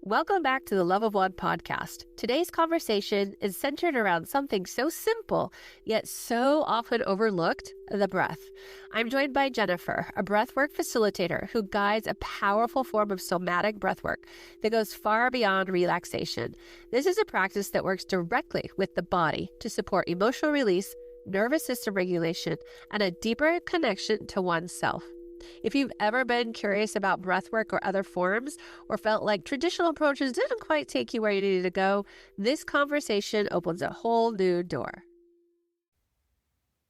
Welcome back to the Love of One podcast. Today's conversation is centered around something so simple, yet so often overlooked, the breath. I'm joined by Jennifer, a breathwork facilitator who guides a powerful form of somatic breathwork that goes far beyond relaxation. This is a practice that works directly with the body to support emotional release, nervous system regulation, and a deeper connection to oneself. If you've ever been curious about breathwork or other forms, or felt like traditional approaches didn't quite take you where you needed to go, this conversation opens a whole new door.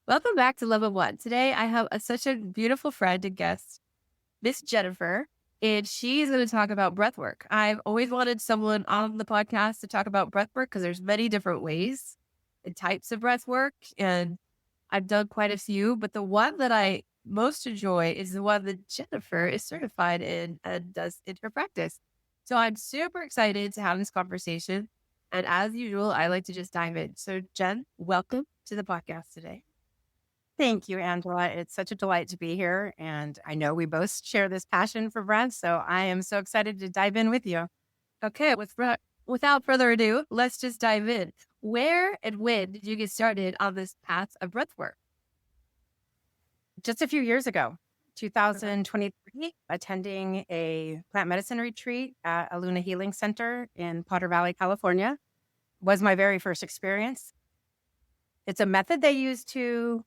Welcome back to Love of One. Today, I have such a beautiful friend and guest, Miss Jennifer, and she's going to talk about breathwork. I've always wanted someone on the podcast to talk about breathwork because there's many different ways and types of breathwork, and I've done quite a few, but the one that I most enjoy is the one that Jennifer is certified in and does in her practice. So I'm super excited to have this conversation. And as usual, I like to just dive in. So Jen, welcome to the podcast today. Thank you, Angela. It's such a delight to be here. And I know we both share this passion for breath. So I am so excited to dive in with you. Okay, without further ado, let's just dive in. Where and when did you get started on this path of breathwork? Just a few years ago, 2023, attending a plant medicine retreat at Luna Healing Center in Potter Valley, California, was my very first experience. It's a method they use to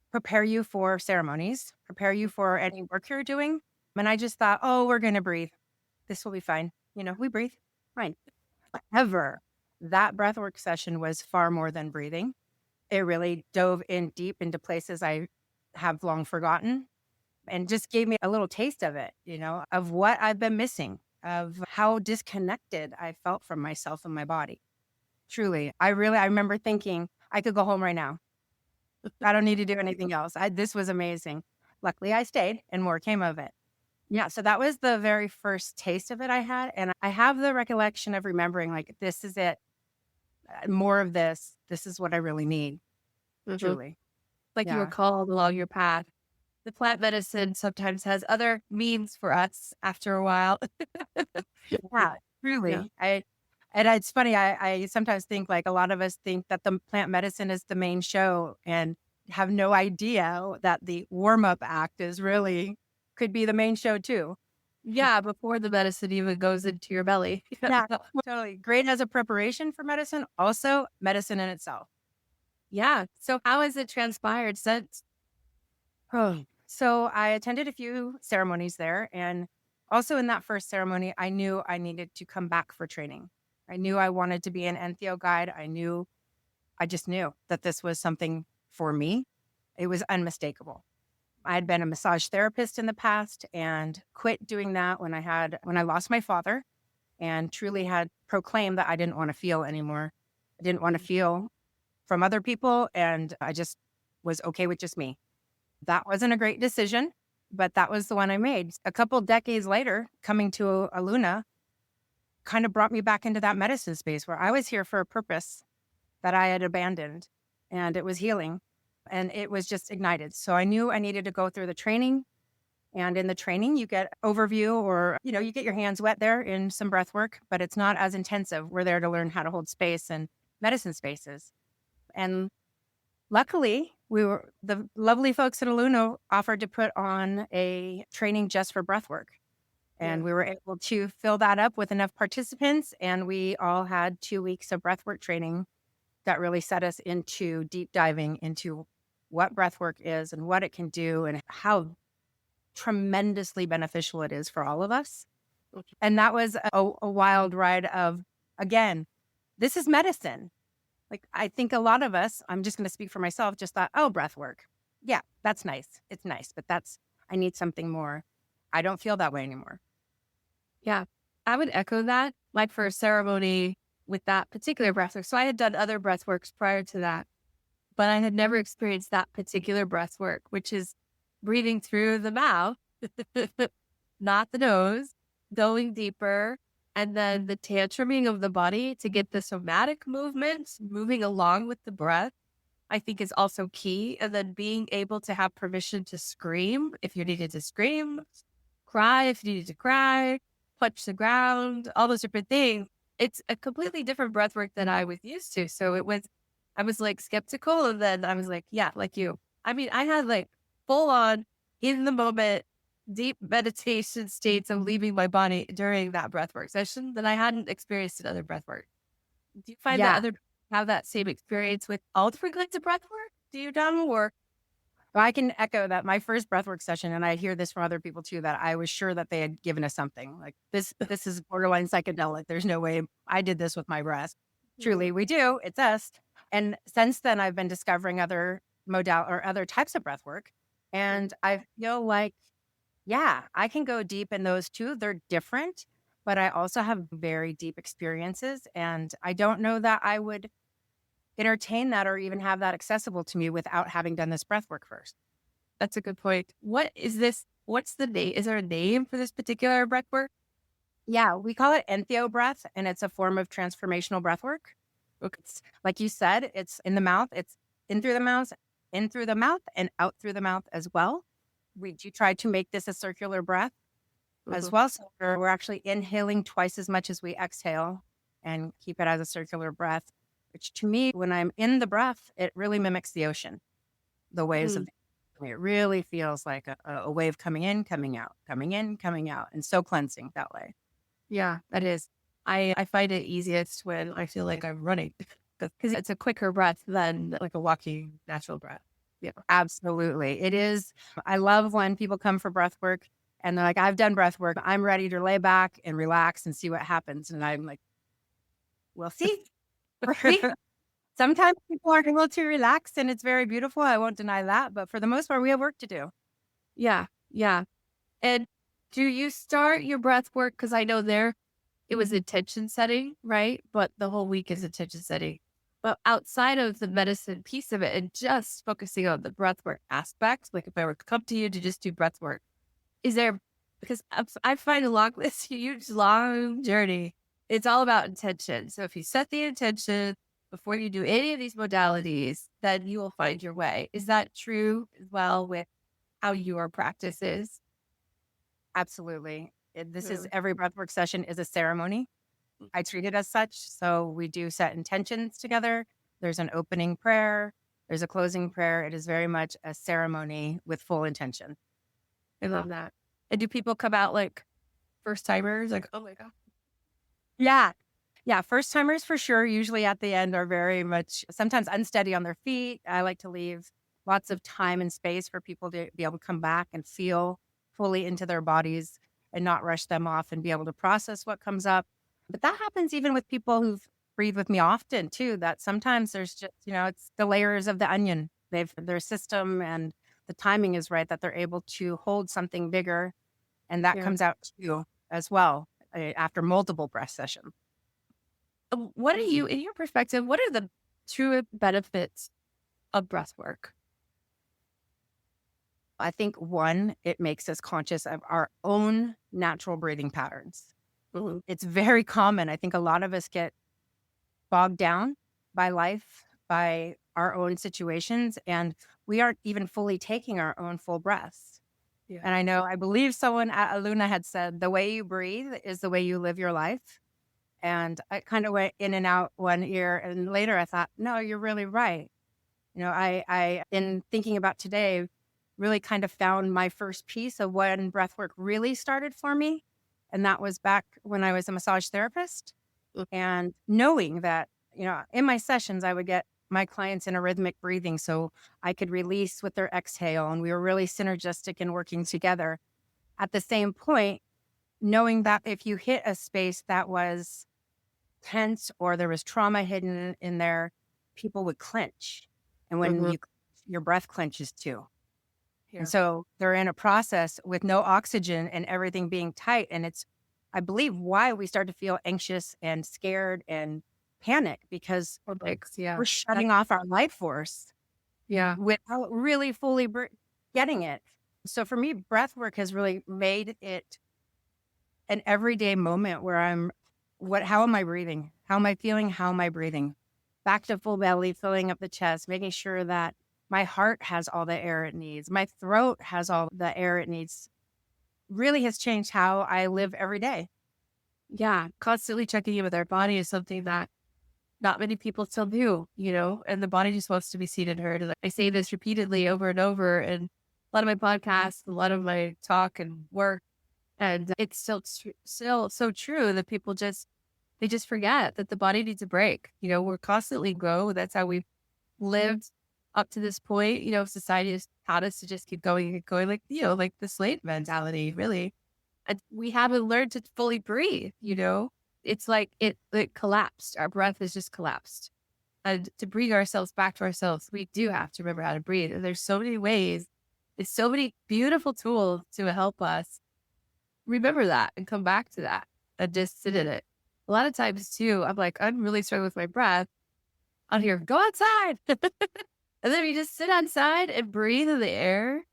prepare you for ceremonies, prepare you for any work you're doing. And I just thought, oh, we're going to breathe. This will be fine. We breathe. Fine. However, that breathwork session was far more than breathing. It really dove in deep into places I have long forgotten and just gave me a little taste of it, of what I've been missing, of how disconnected I felt from myself and my body. Truly, I remember thinking I could go home right now. I don't need to do anything else. This was amazing. Luckily, I stayed and more came of it. Yeah, so that was the very first taste of it I had. And I have the recollection of remembering, like, this is it. More of this. This is what I really need. Truly. Like you were called along your path. The plant medicine sometimes has other means for us after a while. Yeah, truly. Yeah. It's funny. I sometimes think like a lot of us think that the plant medicine is the main show and have no idea that the warm-up act could be the main show too. Yeah, before the medicine even goes into your belly. Yeah, totally. Great as a preparation for medicine, also medicine in itself. Yeah. So how has it transpired since? So I attended a few ceremonies there. And also in that first ceremony, I knew I needed to come back for training. I knew I wanted to be an entheo guide. I just knew that this was something for me. It was unmistakable. I had been a massage therapist in the past and quit doing that when I lost my father and truly had proclaimed that I didn't want to feel anymore. I didn't want to feel from other people. And I just was okay with just me. That wasn't a great decision, but that was the one I made. A couple decades later, coming to Luna kind of brought me back into that medicine space where I was here for a purpose that I had abandoned, and it was healing, and it was just ignited. So I knew I needed to go through the training, and in the training, you get overview or, you get your hands wet there in some breath work, but it's not as intensive. We're there to learn how to hold space and medicine spaces. And luckily, the lovely folks at Luna offered to put on a training just for breathwork. And we were able to fill that up with enough participants. And we all had 2 weeks of breathwork training that really set us into deep diving into what breathwork is and what it can do and how tremendously beneficial it is for all of us. And that was a wild ride of, again, this is medicine. Like, I think a lot of us, I'm just going to speak for myself, just thought, oh, breath work. Yeah, that's nice. It's nice, but I need something more. I don't feel that way anymore. Yeah, I would echo that. My first ceremony with that particular breath work. So I had done other breath works prior to that, but I had never experienced that particular breath work, which is breathing through the mouth, not the nose, going deeper. And then the tantruming of the body to get the somatic movements moving along with the breath, I think is also key. And then being able to have permission to scream if you needed to scream, cry if you needed to cry, punch the ground, all those different things. It's a completely different breath work than I was used to. So I was like skeptical. And then I was like, yeah, like you. I mean, I had like full on in the moment, deep meditation states of leaving my body during that breathwork session that I hadn't experienced in other breathwork. Do you find that Yeah. other people have that same experience with all different kinds of breathwork? Do you, Dom? Or Well, I can echo that my first breathwork session, and I hear this from other people too, that I was sure that they had given us something like this is borderline psychedelic. There's no way I did this with my breath. Mhm. Truly, we do. It's us. And since then, I've been discovering other modal or other types of breath work. And I feel like, yeah, I can go deep in those too. They're different, but I also have very deep experiences. And I don't know that I would entertain that or even have that accessible to me without having done this breath work first. that's a good point. What is this? What's the name? Is there a name for this particular breath work? Yeah, we call it entheo breath, and it's a form of transformational breath work. It's like you said, it's in the mouth, it's in through the mouth, and out through the mouth as well. We do try to make this a circular breath as Mhm. well. So we're actually inhaling twice as much as we exhale and keep it as a circular breath, which to me, when I'm in the breath, it really mimics the ocean, the waves of Mhm. the it really feels like a wave coming in, coming out, coming in, coming out, and so cleansing that way. Yeah, that is. I find it easiest when I feel like I'm running because it's a quicker breath than like a walking natural breath. Yeah. Absolutely. It is. I love when people come for breath work and they're like, I've done breath work. I'm ready to lay back and relax and see what happens. And I'm like, we'll see. Right? Sometimes people are able to relax and it's very beautiful. I won't deny that. But for the most part, we have work to do. Yeah. Yeah. And do you start your breath work? Because I know there it was intention setting, right? But the whole week is intention setting. But outside of the medicine piece of it and just focusing on the breath work aspect, like if I were to come to you to just do breath work, is there, because I find along this huge, long journey, it's all about intention. So if you set the intention before you do any of these modalities, then you will find your way. Is that true as well with how your practice is? Absolutely. This is Mm. every breathwork session is a ceremony. I treat it as such. So we do set intentions together. There's an opening prayer. There's a closing prayer. It is very much a ceremony with full intention. I love that. And do people come out like first timers? Like, oh my God. Yeah. Yeah. First timers for sure, usually at the end are very much sometimes unsteady on their feet. I like to leave lots of time and space for people to be able to come back and feel fully into their bodies and not rush them off and be able to process what comes up. But that happens even with people who've breathed with me often too, that sometimes there's just, it's the layers of the onion. Their system and the timing is right that they're able to hold something bigger and that Yeah. comes out too as well after multiple breath sessions. What are you, in your perspective, what are the true benefits of breath work? I think one, it makes us conscious of our own natural breathing patterns. Mhm. It's very common. I think a lot of us get bogged down by life, by our own situations, and we aren't even fully taking our own full breaths. Yeah. And I believe someone at Aluna had said, the way you breathe is the way you live your life. And I kind of went in and out one ear. And later I thought, no, you're really right. In thinking about today, really kind of found my first piece of when breathwork really started for me. And that was back when I was a massage therapist. Mm. And knowing that, in my sessions, I would get my clients in a rhythmic breathing so I could release with their exhale. And we were really synergistic in working together. At the same point, knowing that if you hit a space that was tense or there was trauma hidden in there, people would clench. And when Mhm. your breath clenches too. And Yeah. so they're in a process with no oxygen and everything being tight. And it's, I believe, why we start to feel anxious and scared and panic because Or legs. Yeah. we're shutting off our life force Yeah. without really fully getting it. So for me, breath work has really made it an everyday moment where how am I breathing? How am I feeling? How am I breathing? Back to full belly, filling up the chest, making sure that my heart has all the air it needs. My throat has all the air it needs. Really has changed how I live every day. Yeah, constantly checking in with our body is something that not many people still do, and the body just wants to be seen and heard. And I say this repeatedly over and over in a lot of my podcasts, a lot of my talk and work. And it's still so true that they just forget that the body needs a break. We're constantly grow. That's how we've lived up to this point. Society has taught us to just keep going and going, like, like the slave mentality, really. And we haven't learned to fully breathe. It's like it collapsed. Our breath has just collapsed. And to bring ourselves back to ourselves, we do have to remember how to breathe. And there's so many ways, there's so many beautiful tools to help us remember that and come back to that and just sit in it. A lot of times too, I'm like, I'm really struggling with my breath. I'll hear, go outside. And then you just sit outside and breathe in the air.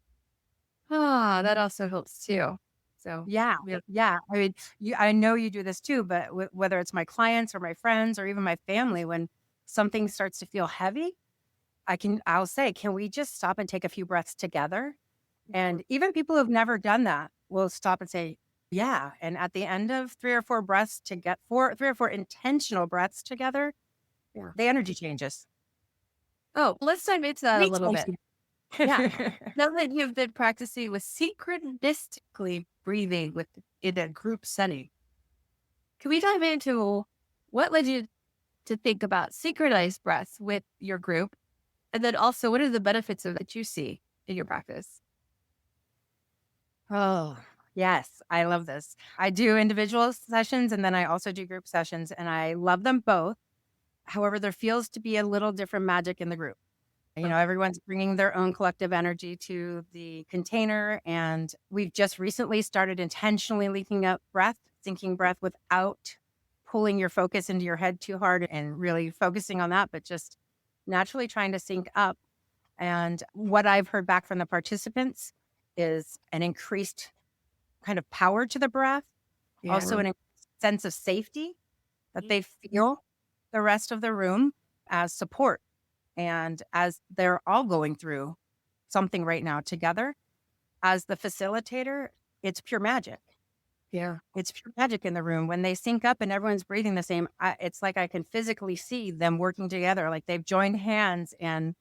Ah, that also helps too. So Yeah, yeah. yeah. I mean, I know you do this too, but whether it's my clients or my friends or even my family, when something starts to feel heavy, I'll say, can we just stop and take a few breaths together? And even people who've never done that will stop and say, yeah. And at the end of 3 or 4 breaths to get 3 or 4 intentional breaths together, Yeah. the energy changes. Oh, let's dive into that a little bit. Yeah. Rechange. Now that you've been practicing with synchronistically breathing in a group setting, can we dive into what led you to think about synchronized breaths with your group? And then also, what are the benefits of that you see in your practice? Oh, yes. I love this. I do individual sessions and then I also do group sessions, and I love them both. However, there feels to be a little different magic in the group. Everyone's bringing their own collective energy to the container. And we've just recently started intentionally linking up breath, syncing breath without pulling your focus into your head too hard and really focusing on that, but just naturally trying to sync up. And what I've heard back from the participants is an increased kind of power to the breath, also Yeah. an increased sense of safety that they feel the rest of the room as support. And as they're all going through something right now together, as the facilitator, it's pure magic. Yeah. It's pure magic in the room. When they sync up and everyone's breathing the same, it's like I can physically see them working together. Like they've joined hands and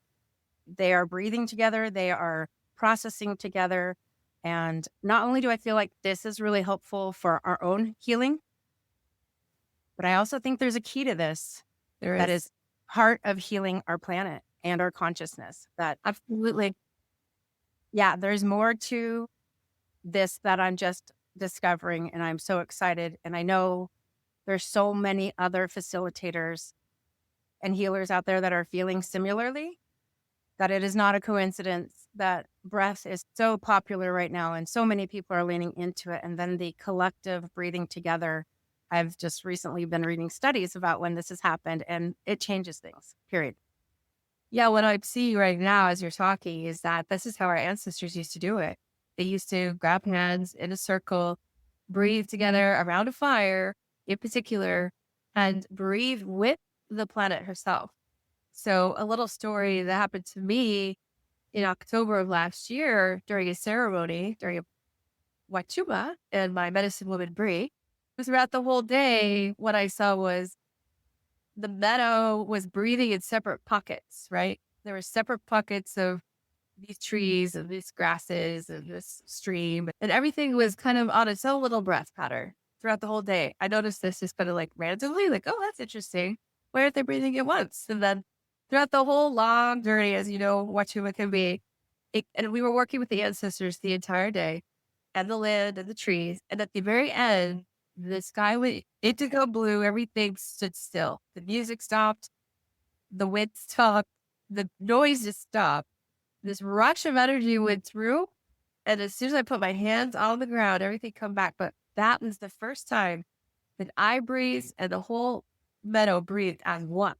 they are breathing together. They are processing together. And not only do I feel like this is really helpful for our own healing, but I also think there's a key to this There that is. is part of healing our planet and our consciousness. That, Absolutely. yeah, there's more to this that I'm just discovering. And I'm so excited. And I know there's so many other facilitators and healers out there that are feeling similarly, that it is not a coincidence that breath is so popular right now and so many people are leaning into it. And then the collective breathing together. I've just recently been reading studies about when this has happened and it changes things, period. Yeah, what I'm seeing right now as you're talking is that this is how our ancestors used to do it. They used to grab hands in a circle, breathe together around a fire in particular, and breathe with the planet herself. So, a little story that happened to me in October of last year during a ceremony, during a Wachuma, and my medicine woman Bree. Throughout the whole day, what I saw was the meadow was breathing in separate pockets, right? There were separate pockets of these trees and these grasses and this stream, and everything was kind of on its own little breath pattern throughout the whole day. I noticed this just kind of like randomly, like, oh, that's interesting. Why aren't they breathing at once? And then throughout the whole long journey, as you know, what it can be, and we were working with the ancestors the entire day and the land and the trees. And at the very end, the sky went indigo blue. Everything stood still. The music stopped. The wind stopped. The noise just stopped. This rush of energy went through. And as soon as I put my hands on the ground, everything come back. But that was the first time that I breathed and the whole meadow breathed as one.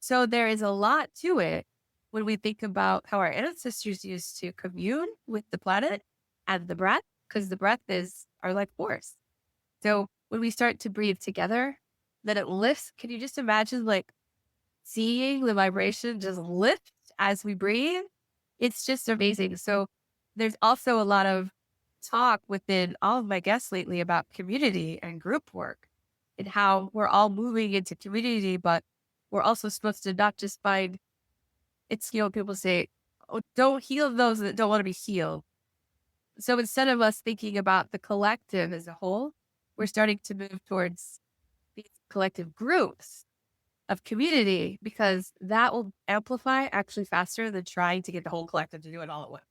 So there is a lot to it when we think about how our ancestors used to commune with the planet and the breath, because the breath is our life force. So when we start to breathe together, then it lifts. Can you just imagine like seeing the vibration just lift as we breathe? It's just amazing. So there's also a lot of talk within all of my guests lately about community and group work and how we're all moving into community, but we're also supposed to not just find it's, people say, oh, don't heal those that don't want to be healed. So instead of us thinking about the collective as a whole, we're starting to move towards these collective groups of community because that will amplify actually faster than trying to get the whole collective to do it all at once.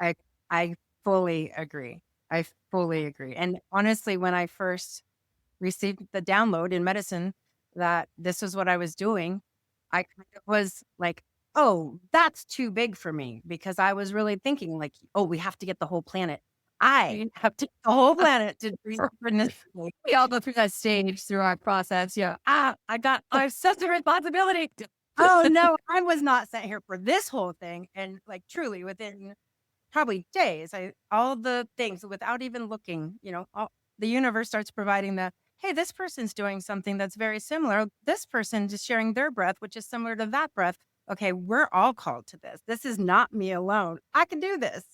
I I fully agree. I fully agree. And honestly, when I first received the download in medicine that this was what I was doing, I kind of was like, "Oh, that's too big for me," because I was really thinking like, "Oh, we have to get the whole planet. I We have to get the whole planet to breathe for this." we all go through that stage through our process. Yeah. I have such a responsibility. Oh no, I was not sent here for this whole thing. And like truly within probably days, all the things without even looking, the universe starts providing the, hey, this person's doing something that's very similar. This person is sharing their breath, which is similar to that breath. Okay, we're all called to this. This is not me alone. I can do this.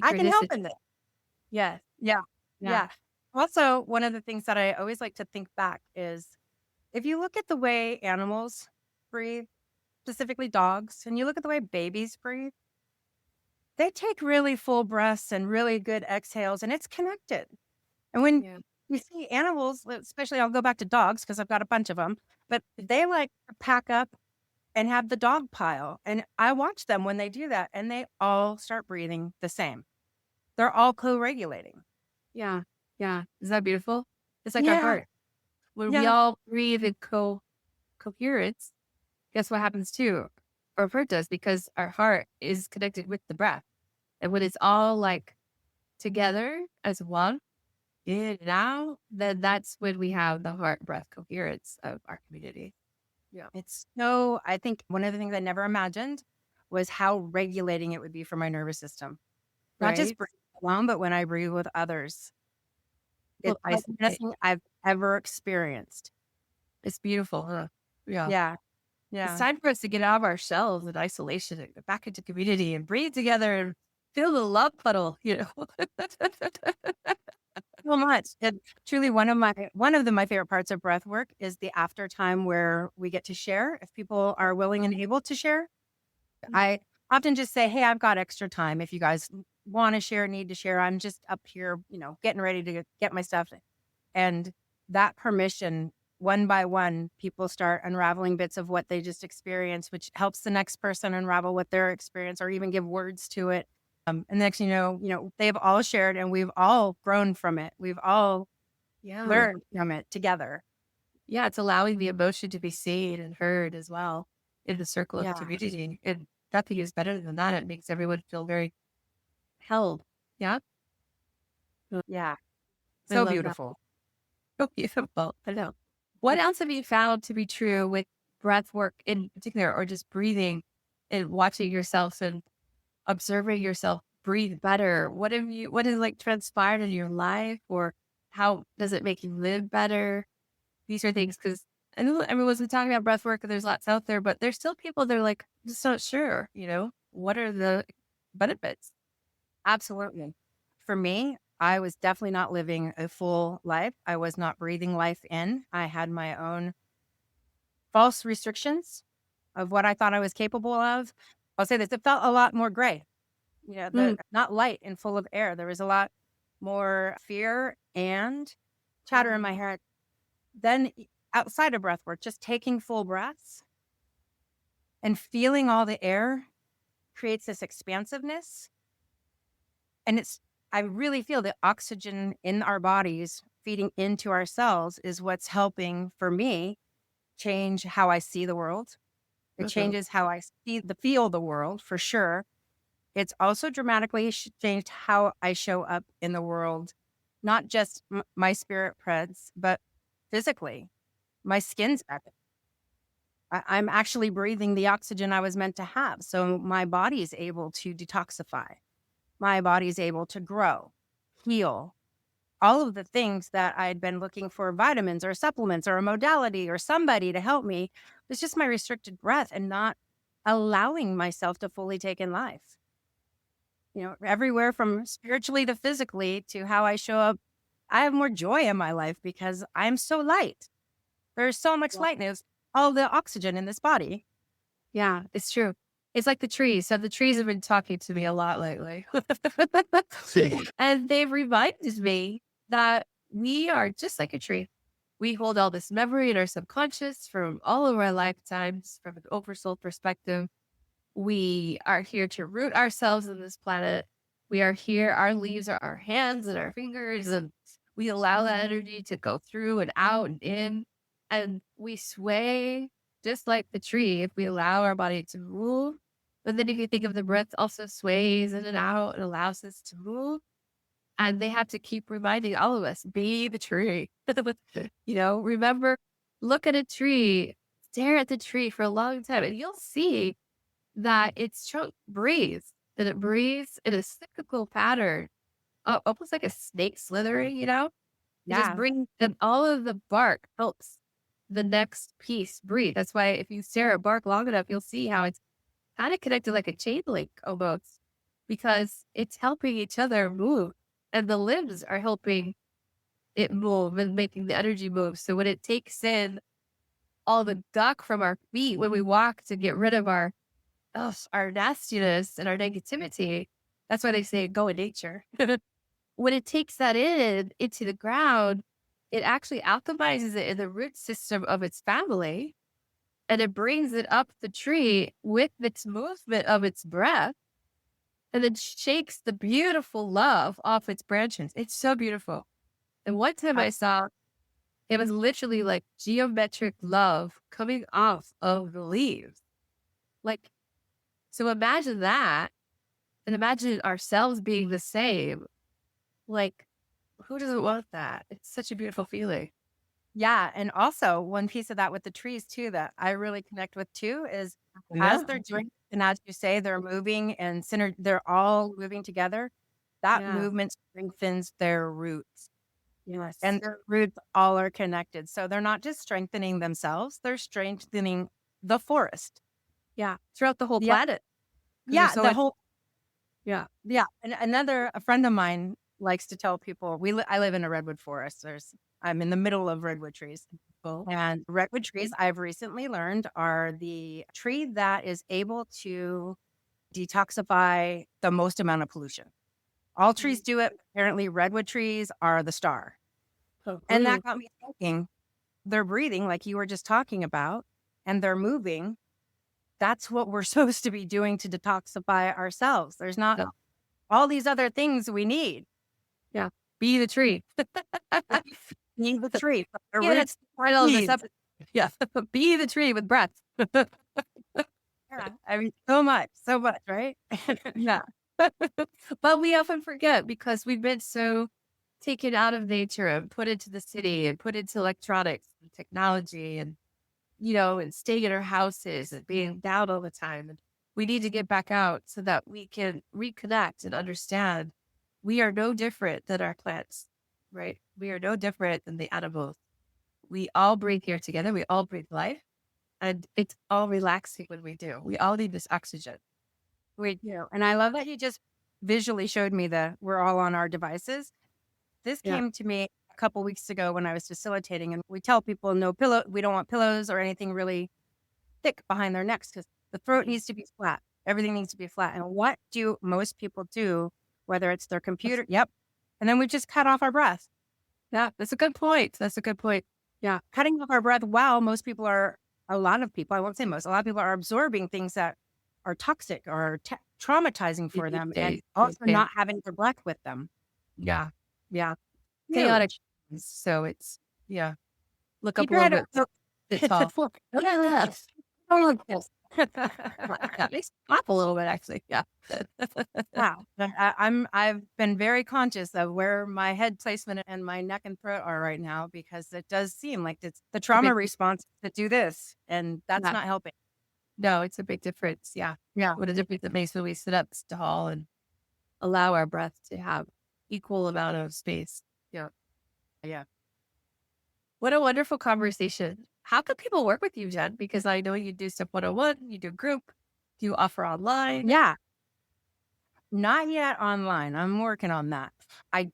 I can help Synchronicity. in this. Yes. Yeah. Yeah. Yeah. Also, one of the things that I always like to think back is if you look at the way animals breathe, specifically dogs, and you look at the way babies breathe, they take really full breaths and really good exhales, and it's connected. And when Yeah. you see animals, especially I'll go back to dogs because I've got a bunch of them, but they like to pack up and have the dog pile. And I watch them when they do that, and they all start breathing the same. They're all co-regulating. Yeah. Yeah. Is that beautiful? It's like our Yeah. heart. When we Yeah. all breathe in coherence, guess what happens too? Our heart does because our heart is connected with the breath. And when it's all like together as one, in and out, then that's when we have the heart breath coherence of our community. Yeah. I think one of the things I never imagined was how regulating it would be for my nervous system. Not just Right? breathing alone, but when I breathe with others. Well, It's like nothing I've ever experienced. it's beautiful, huh? Yeah. Yeah. It's Yeah. time for us to get out of our shells and isolation and get back into community and breathe together and feel the love puddle. So much. And truly my favorite parts of breath work is the after time where we get to share if people are willing and able to share. I often just say, "Hey, I've got extra time if you guys want to share, need to share. I'm just up here, getting ready to get my stuff." And that permission, one by one, people start unraveling bits of what they just experienced, which helps the next person unravel what their experience or even give words to it. And next, they've all shared and we've all grown from it. We've all Yeah. learned from it together. Yeah, it's allowing the emotion to be seen and heard as well in the circle of Yeah. community. And nothing is better than that. It makes everyone feel very held. Yeah. Uh, Yeah. I So love that. beautiful. So beautiful. I know. What else have you found to be true with breath work in particular, or just breathing and watching yourself and observing yourself breathe better? What has like transpired in your life, or how does it make you live better? These are things because I know everyone's been talking about breath work and there's lots out there, but there's still people that are like, just not sure, what are the benefits? Absolutely. For me, I was definitely not living a full life. I was not breathing life in. I had my own false restrictions of what I thought I was capable of. I'll say this, it felt a lot more gray, Mm, not light and full of air. There was a lot more fear and chatter in my head. Then outside of breath work, just taking full breaths and feeling all the air creates this expansiveness. And I really feel the oxygen in our bodies feeding into our cells is what's helping for me change how I see the world. It mhm. changes how I feel the world for sure. It's also dramatically changed how I show up in the world, not just my spirit preds, but physically. My skin's back. I'm actually breathing the oxygen I was meant to have. So my body is able to detoxify. My body is able to grow, heal, all of the things that I'd been looking for vitamins or supplements or a modality or somebody to help me was just my restricted breath and not allowing myself to fully take in life. everywhere from spiritually to physically to how I show up. I have more joy in my life because I'm so light. There's so much lightness, all the oxygen in this body. Yeah, it's true. It's like the trees. So the trees have been talking to me a lot lately. And they've reminded me that we are just like a tree. We hold all this memory in our subconscious from all of our lifetimes from an oversoul perspective. We are here to root ourselves in this planet. We are here. Our leaves are our hands and our fingers, and we allow that energy to go through and out and in. And we sway just like the tree if we allow our body to move. But then if you think of the breath also sways in and out and allows us to move. And they have to keep reminding all of us, be the tree. Remember, look at a tree, stare at the tree for a long time, and you'll see that its trunk breathes, and it breathes in a cyclical pattern, almost like a snake slithering. It just Yeah. brings, and all of the bark helps the next piece breathe. That's why if you stare at bark long enough, you'll see how it's kind of connected like a chain link almost, because it's helping each other move, and the limbs are helping it move and making the energy move. So when it takes in all the duck from our feet when we walk to get rid of our nastiness and our negativity. That's why they say go in nature. When it takes that into the ground, it actually alchemizes it in the root system of its family, and it brings it up the tree with its movement of its breath, and then shakes the beautiful love off its branches. It's so beautiful. And one time I saw it was literally like geometric love coming off of the leaves. Like, so imagine that, and imagine ourselves being the same. Like, who doesn't want that? It's such a beautiful feeling. Yeah. And also, one piece of that with the trees, too, that I really connect with, too, is as Yeah. they're doing, and as you say, they're moving and they're all moving together. That Yeah. movement strengthens their roots, Yes. and their roots all are connected. So they're not just strengthening themselves, they're strengthening the forest. Yeah. Throughout the whole Yeah. planet. 'Cause Yeah. there's so The much. whole, Yeah. yeah. And a friend of mine likes to tell people, I live in a redwood forest. I'm in the middle of redwood trees. Cool. And redwood trees, I've recently learned, are the tree that is able to detoxify the most amount of pollution. All trees do it. Apparently, redwood trees are the star. Oh, And that got me thinking, they're breathing like you were just talking about, and they're moving. That's what we're supposed to be doing to detoxify ourselves. There's not yeah. all these other things we need. Yeah. Be the tree. Need the tree. The Yeah, roots, that's the title of this seeds. episode. Yeah. Be the tree with breath. Yeah. I mean, so much, right? Yeah. But we often forget because we've been so taken out of nature and put into the city and put into electronics and technology and staying in our houses and being down all the time. And we need to get back out so that we can reconnect and understand we are no different than our plants, right? We are no different than the animals. We all breathe here together. We all breathe life. And it's all relaxing when we do. We all need this oxygen. We do. And I love that you just visually showed me we're all on our devices. This Yeah. came to me a couple weeks ago when I was facilitating, and we tell people no pillow. We don't want pillows or anything really thick behind their necks because the throat needs to be flat. Everything needs to be flat. And what do most people do, whether it's their computer? Yep. And then we just cut off our breath. Yeah, that's a good point. That's a good point. Yeah. Cutting off our breath while a lot of people, I won't say most, a lot of people are absorbing things that are toxic or traumatizing for them, and also not having their breath with them. Yeah. Yeah. Huge. Chaotic. So it's, yeah. Look Keep up a your little head bit. up. It's tall. Yeah, makes me clap a little bit, actually. Yeah. Wow. I've been very conscious of where my head placement and my neck and throat are right now, because it does seem like it's the trauma response to do this, and that's not helping. No, it's a big difference. Yeah. Yeah. What a difference it makes when we sit up tall and allow our breath to have equal amount of space. Yeah. Yeah. What a wonderful conversation. How can people work with you, Jen? Because I know you do stuff 101, you do group, you offer online. Yeah. Not yet online. I'm working on that. I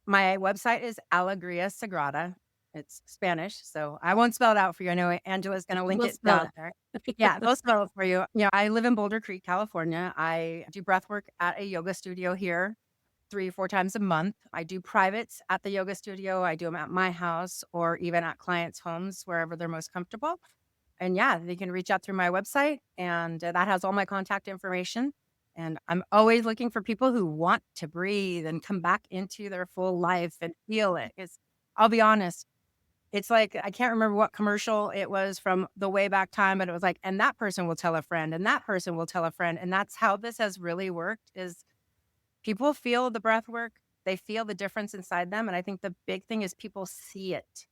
My website is Alegria Sagrada. It's Spanish, so I won't spell it out for you. I know Angela's going to link We'll it spell down it. there. Yeah, they'll spell it for you. I live in Boulder Creek, California. I do breath work at a yoga studio here 3, 4 times a month. I do privates at the yoga studio. I do them at my house or even at clients' homes, wherever they're most comfortable. And yeah, they can reach out through my website, and that has all my contact information. And I'm always looking for people who want to breathe and come back into their full life and feel it. Because I'll be honest, it's like I can't remember what commercial it was from the way back time, but it was like, and that person will tell a friend, and that person will tell a friend. And that's how this has really worked is people feel the breath work, they feel the difference inside them. And I think the big thing is people see it.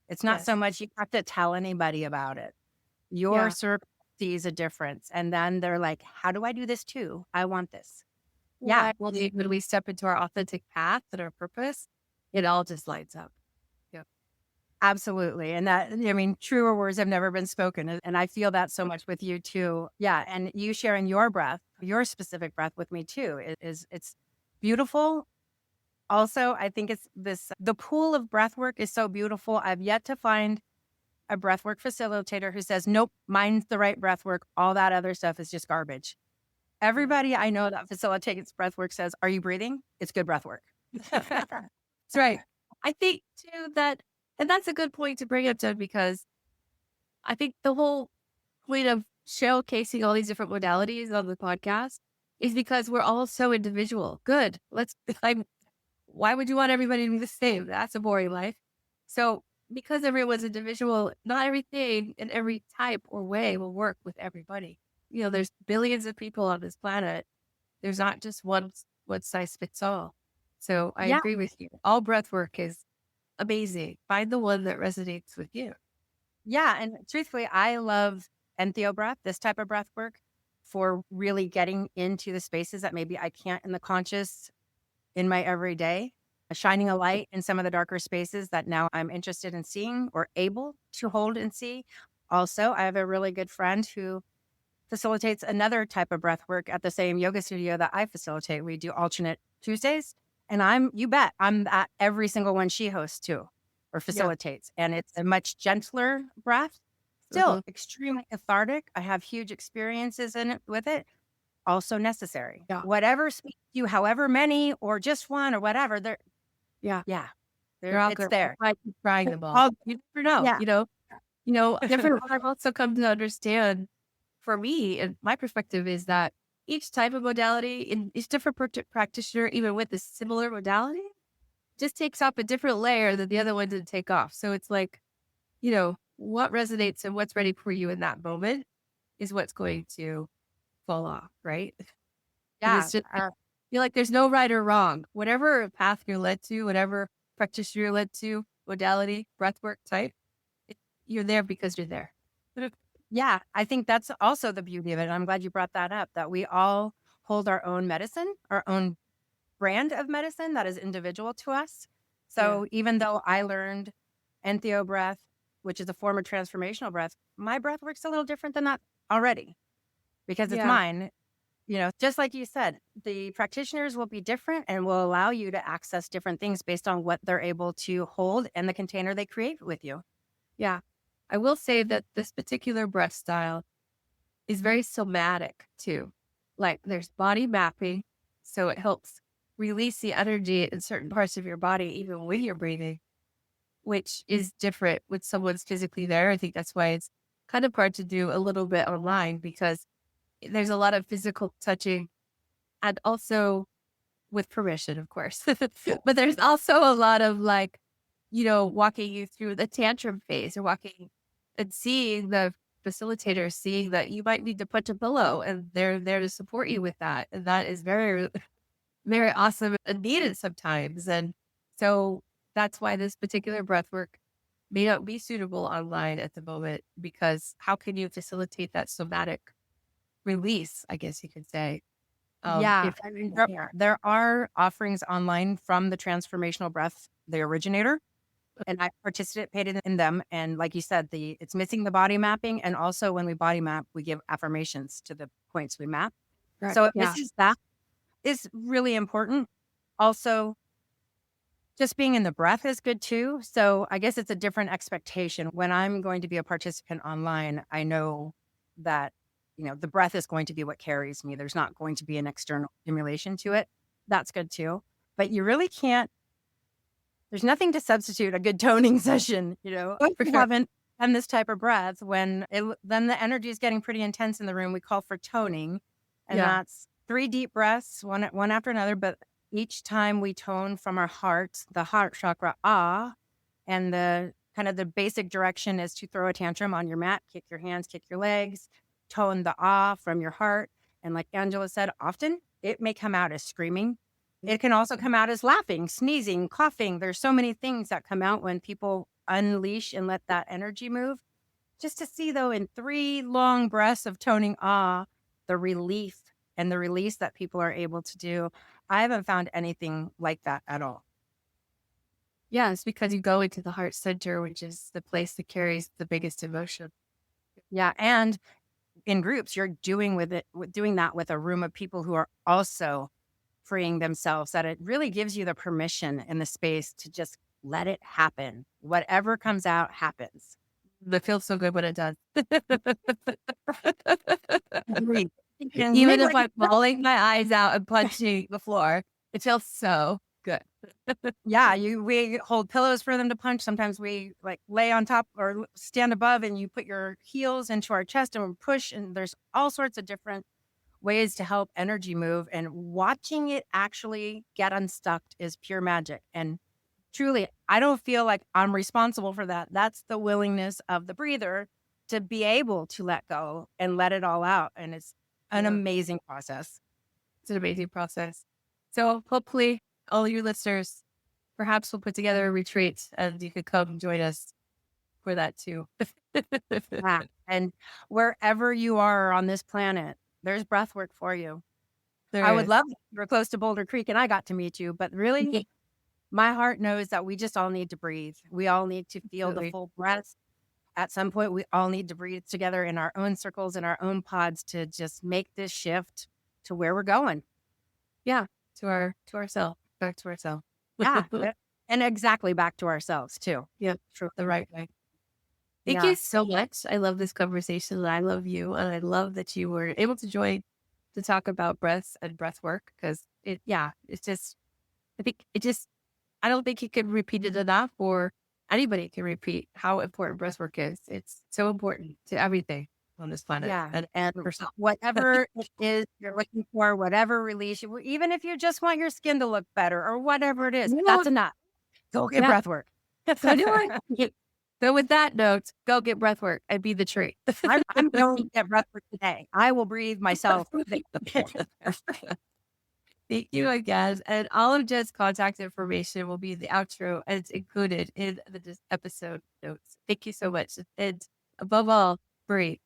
It's not so Yes. much you have to tell anybody about it. Your Yeah. circle sees a difference, and then they're like, "How do I do this too? I want this." Yeah, Why? Well, when we step into our authentic path and our purpose, it all just lights up. Yeah. absolutely, and that I mean, truer words have never been spoken, and I feel that so much with you too. Yeah, and you sharing your breath, your specific breath with me too is it's beautiful. Also, I think it's this the pool of breath work is so beautiful. I've yet to find a breathwork facilitator who says, "Nope, mine's the right breathwork. All that other stuff is just garbage." Yeah. Everybody I know that facilitates breathwork says, "Are you breathing? It's good breathwork." That's right. I think too that, and that's a good point to bring up, Jen, because I think the whole point of showcasing all these different modalities on the podcast is because we're all so individual. Good. Why would you want everybody to be the same? That's a boring life. So because everyone's individual, not everything in every type or way will work with everybody. There's billions of people on this planet. There's not just one size fits all. So I Yeah, agree with you. All breath work is amazing. Find the one that resonates with you. yeah, and truthfully, I love entheo breath, this type of breath work for really getting into the spaces that maybe I can't in the conscious in my everyday, shining a light in some of the darker spaces that now I'm interested in seeing or able to hold and see. Also, I have a really good friend who facilitates another type of breath work at the same yoga studio that I facilitate. We do alternate Tuesdays, and you bet, I'm at every single one she hosts too or Yeah. facilitates. And it's a much gentler breath, still Mhm. extremely cathartic. I have huge experiences in it with it, also necessary. Yeah. Whatever speaks to you, however many or just one or whatever, Yeah. yeah, They're all it's good. there. I keep trying them all. All You never know, yeah. different what I've also come to understand for me and my perspective is that each type of modality and each different practitioner, even with a similar modality, just takes off a different layer that the other one didn't take off. So it's like, what resonates and what's ready for you in that moment is what's going to fall off, right? And Yeah. it's just, I feel like there's no right or wrong. Whatever path you're led to, whatever practitioner you're led to, modality, breathwork type, it, you're there because you're there. Yeah, I think that's also the beauty of it. And I'm glad you brought that up, that we all hold our own medicine, our own brand of medicine that is individual to us. Yeah. So even though I learned entheo breath, which is a form of transformational breath, my breath works a little different than that already because it's Yeah. mine. Just like you said, the practitioners will be different and will allow you to access different things based on what they're able to hold and the container they create with you. Yeah. I will say that this particular breath style is very somatic too. Like there's body mapping. So it helps release the energy in certain parts of your body, even when you're breathing, which is different when someone's physically there. I think that's why it's kind of hard to do a little bit online because there's a lot of physical touching and also with permission, of course. But there's also a lot of walking you through the tantrum phase or walking and seeing the facilitator, seeing that you might need to punch a pillow and they're there to support you with that. And that is very, very awesome and needed sometimes. And so that's why this particular breath work may not be suitable online at the moment because how can you facilitate that somatic release, I guess you could say. Yeah, If I mean, yeah. there are offerings online from the transformational breath, the originator, and I participated in them. And like you said, it's missing the body mapping, and also when we body map, we give affirmations to the points we map. Right. So it Yeah. misses that. is really important. Also, just being in the breath is good too. So I guess it's a different expectation. When I'm going to be a participant online, I know that, the breath is going to be what carries me. There's not going to be an external stimulation to it. That's good too. But you really can't, there's nothing to substitute a good toning session, For If you sure. haven't done this type of breath, then the energy is getting pretty intense in the room. We call for toning. And Yeah. that's 3 deep breaths, one after another. But each time we tone from our heart, the heart chakra, and the kind of the basic direction is to throw a tantrum on your mat, kick your hands, kick your legs, tone the from your heart. And like Angela said, often it may come out as screaming. It can also come out as laughing, sneezing, coughing. There's so many things that come out when people unleash and let that energy move. Just to see, though, in 3 long breaths of toning the relief and the release that people are able to do. I haven't found anything like that at all. Yeah, it's because you go into the heart center, which is the place that carries the biggest emotion. Yeah, and in groups, you're doing that with a room of people who are also freeing themselves, that it really gives you the permission and the space to just let it happen. Whatever comes out happens. That feels so good when it does. Agreed. Even if I'm bawling my eyes out and punching the floor, it feels so good. Yeah, we hold pillows for them to punch. Sometimes we like lay on top or stand above, and you put your heels into our chest and we push. And there's all sorts of different ways to help energy move. And watching it actually get unstuck is pure magic. And truly, I don't feel like I'm responsible for that. That's the willingness of the breather to be able to let go and let it all out. And it's an amazing process. It's an amazing process. So hopefully all your listeners, perhaps we'll put together a retreat and you could come join us for that too. Yeah. And wherever you are on this planet, there's breath work for you. I would love if you were close to Boulder Creek and I got to meet you, but really, my heart knows that we just all need to breathe. We all need to feel the full breath. At some point, we all need to breathe together in our own circles, in our own pods, to just make this shift to where we're going. Yeah, to ourselves, back to ourselves. Yeah, and exactly back to ourselves too. Yeah, True. the right way. Thank you so much. I love this conversation and I love you. And I love that you were able to join to talk about breaths and breath work because it's just, I don't think you can repeat it enough or anybody can repeat how important breath work is. It's so important to everything on this planet. Yeah. And yourself. Whatever it is you're looking for, whatever release, even if you just want your skin to look better or whatever it is, that's enough. Go get breath work. So do I. So with that note, go get breath work and be the tree. I'm going to get breath work today. I will breathe myself. Thank you again. And all of Jen's contact information will be in the outro and it's included in the episode notes. Thank you so much. And above all, breathe.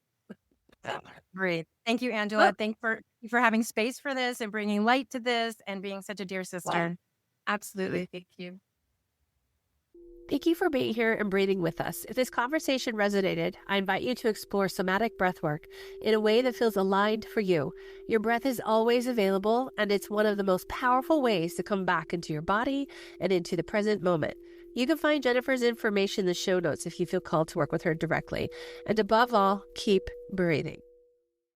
Breathe. Thank you, Angela. Thank you for having space for this and bringing light to this and being such a dear sister. Absolutely. Thank you. Thank you for being here and breathing with us. If this conversation resonated, I invite you to explore somatic breathwork in a way that feels aligned for you. Your breath is always available, and it's one of the most powerful ways to come back into your body and into the present moment. You can find Jennifer's information in the show notes if you feel called to work with her directly. And above all, keep breathing.